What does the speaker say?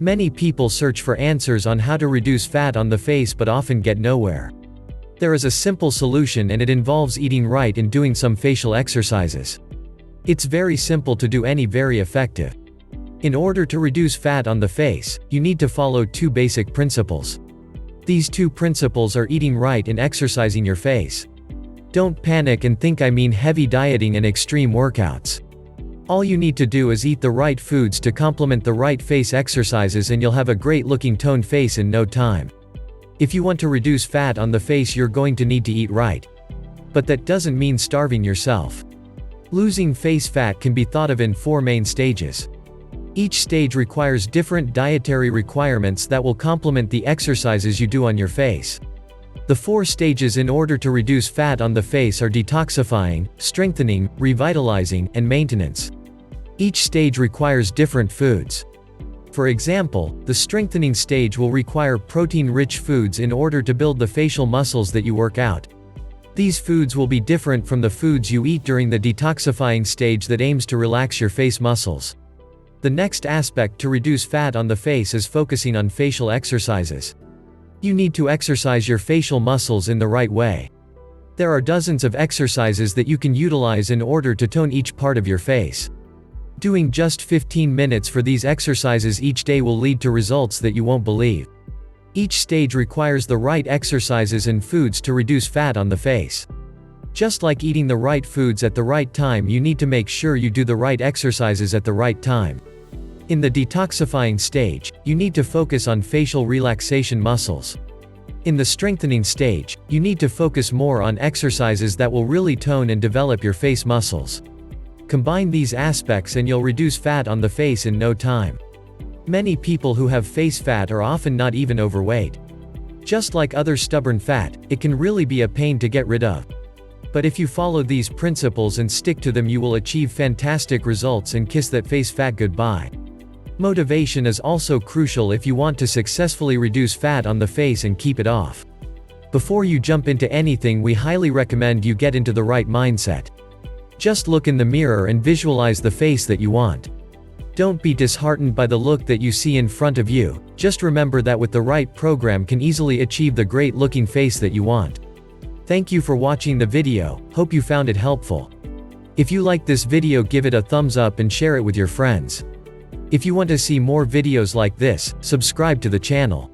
Many people search for answers on how to reduce fat on the face but often get nowhere. There is a simple solution, and it involves eating right and doing some facial exercises. It's very simple to do and very effective. In order to reduce fat on the face, you need to follow two basic principles. These two principles are eating right and exercising your face. Don't panic and think I mean heavy dieting and extreme workouts. All you need to do is eat the right foods to complement the right face exercises, and you'll have a great looking toned face in no time. If you want to reduce fat on the face, you're going to need to eat right. But that doesn't mean starving yourself. Losing face fat can be thought of in 4 main stages. Each stage requires different dietary requirements that will complement the exercises you do on your face. The 4 stages in order to reduce fat on the face are detoxifying, strengthening, revitalizing, and maintenance. Each stage requires different foods. For example, the strengthening stage will require protein-rich foods in order to build the facial muscles that you work out. These foods will be different from the foods you eat during the detoxifying stage that aims to relax your face muscles. The next aspect to reduce fat on the face is focusing on facial exercises. You need to exercise your facial muscles in the right way. There are dozens of exercises that you can utilize in order to tone each part of your face. Doing just 15 minutes for these exercises each day will lead to results that you won't believe. Each stage requires the right exercises and foods to reduce fat on the face. Just like eating the right foods at the right time, you need to make sure you do the right exercises at the right time. In the detoxifying stage, you need to focus on facial relaxation muscles. In the strengthening stage, you need to focus more on exercises that will really tone and develop your face muscles. Combine these aspects and you'll reduce fat on the face in no time. Many people who have face fat are often not even overweight. Just like other stubborn fat, it can really be a pain to get rid of. But if you follow these principles and stick to them, you will achieve fantastic results and kiss that face fat goodbye. Motivation is also crucial if you want to successfully reduce fat on the face and keep it off. Before you jump into anything, we highly recommend you get into the right mindset. Just look in the mirror and visualize the face that you want. Don't be disheartened by the look that you see in front of you. Just remember that with the right program can easily achieve the great looking face that you want. Thank you for watching the video. Hope you found it helpful. If you like this video, give it a thumbs up and share it with your friends. If you want to see more videos like this, subscribe to the channel.